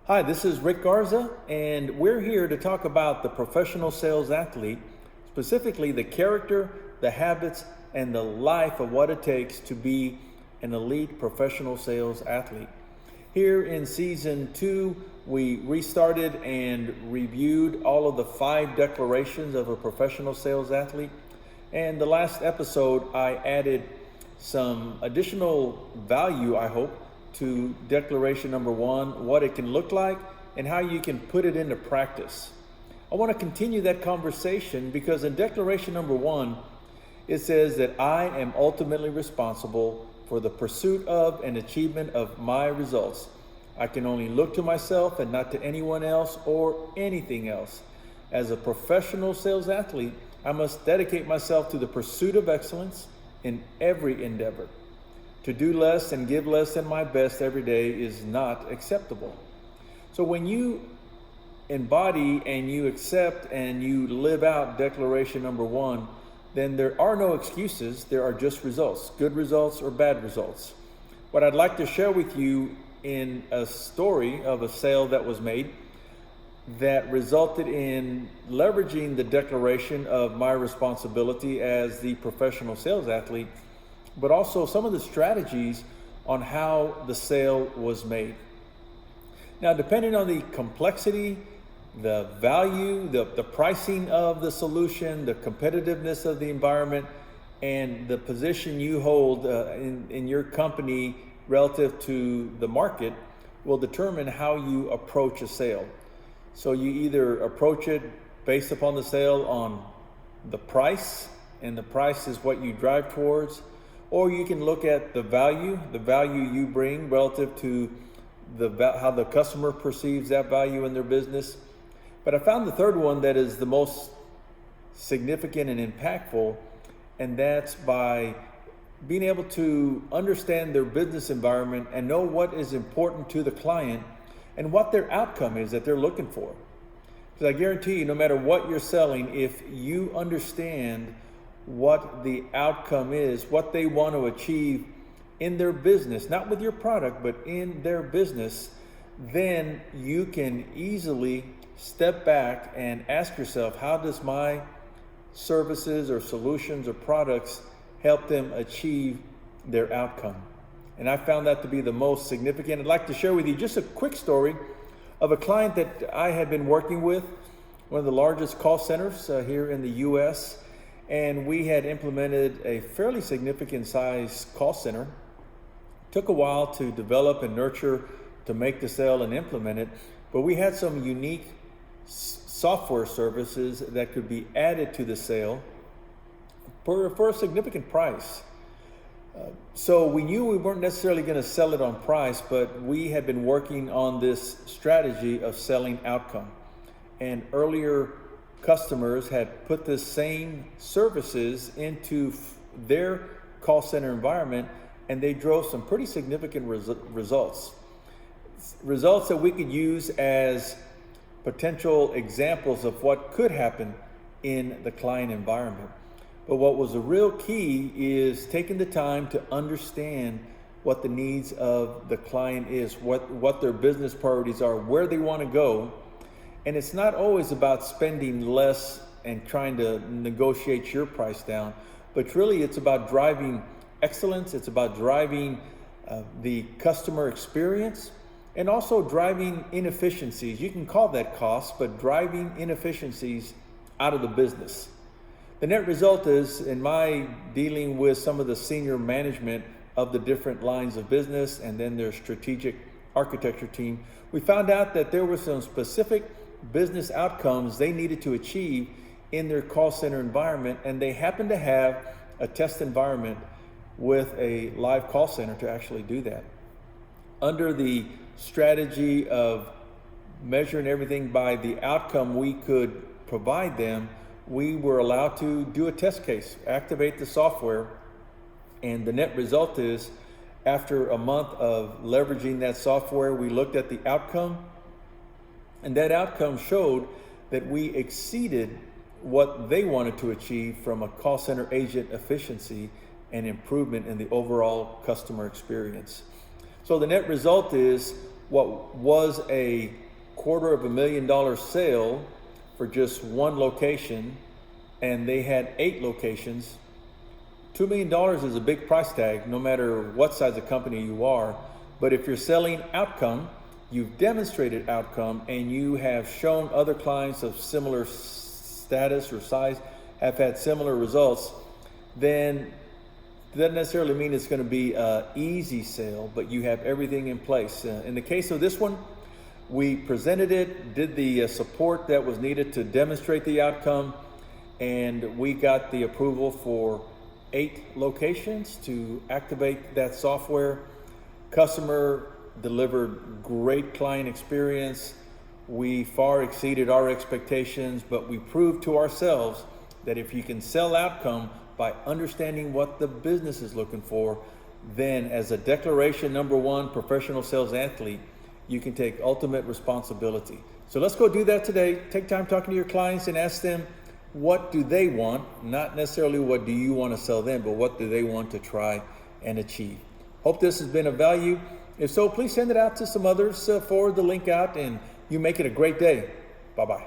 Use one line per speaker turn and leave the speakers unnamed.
Hi, this is Rick Garza, and we're here to talk about the professional sales athlete, specifically the character, the habits, and the life of what it takes to be an elite professional sales athlete. Here in season 2, we restarted and reviewed all of the 5 declarations of a professional sales athlete. And the last episode, I added some additional value, I hope, to declaration number 1, what it can look like, and how you can put it into practice. I want to continue that conversation because in declaration number 1, it says that I am ultimately responsible for the pursuit of and achievement of my results. I can only look to myself and not to anyone else or anything else. As a professional sales athlete, I must dedicate myself to the pursuit of excellence in every endeavor. To do less and give less than my best every day is not acceptable. So when you embody and you accept and you live out declaration number 1, then there are no excuses, there are just results, good results or bad results. What I'd like to share with you in a story of a sale that was made that resulted in leveraging the declaration of my responsibility as the professional sales athlete, but also some of the strategies on how the sale was made. Now, depending on the complexity, the value, the pricing of the solution, the competitiveness of the environment, and the position you hold in your company relative to the market will determine how you approach a sale. So you either approach it based upon the sale on the price, and the price is what you drive towards, or you can look at the value you bring relative to how the customer perceives that value in their business. But I found the third one that is the most significant and impactful, and that's by being able to understand their business environment and know what is important to the client and what their outcome is that they're looking for. Because I guarantee you, no matter what you're selling, if you understand what the outcome is, what they want to achieve in their business, not with your product, but in their business, then you can easily step back and ask yourself, how does my services or solutions or products help them achieve their outcome? And I found that to be the most significant. I'd like to share with you just a quick story of a client that I had been working with, one of the largest call centers here in the U.S., and we had implemented a fairly significant size call center. Took a while to develop and nurture to make the sale and implement it, but we had some unique software services that could be added to the sale for a significant price. So we knew we weren't necessarily going to sell it on price, but we had been working on this strategy of selling outcome. And earlier customers had put the same services into their call center environment, and they drove some pretty significant results that we could use as potential examples of what could happen in the client environment. But what was a real key is taking the time to understand what the needs of the client is, what their business priorities are, where they want to go. And it's not always about spending less and trying to negotiate your price down, but really it's about driving excellence. It's about driving the customer experience and also driving inefficiencies. You can call that cost, but driving inefficiencies out of the business. The net result is, in my dealing with some of the senior management of the different lines of business and then their strategic architecture team, we found out that there were some specific business outcomes they needed to achieve in their call center environment, and they happened to have a test environment with a live call center to actually do that. Under the strategy of measuring everything by the outcome we could provide them, we were allowed to do a test case, activate the software, and the net result is, after a month of leveraging that software, we looked at the outcome, and that outcome showed that we exceeded what they wanted to achieve from a call center agent efficiency and improvement in the overall customer experience. So the net result is what was a $250,000 sale for just one location, and they had 8 locations. $2 million is a big price tag, no matter what size of company you are. But if you're selling outcome, you've demonstrated outcome, and you have shown other clients of similar status or size have had similar results, then doesn't necessarily mean it's going to be an easy sale, but you have everything in place. In the case of this one, we presented it, did the support that was needed to demonstrate the outcome, and we got the approval for 8 locations to activate that software. Customer delivered great client experience. We far exceeded our expectations, but we proved to ourselves that if you can sell outcome by understanding what the business is looking for, then as a declaration number 1 professional sales athlete, you can take ultimate responsibility. So let's go do that today. Take time talking to your clients and ask them, what do they want? Not necessarily what do you want to sell them, but what do they want to try and achieve? Hope this has been of value. If so, please send it out to some others, forward the link out, and you make it a great day. Bye-bye.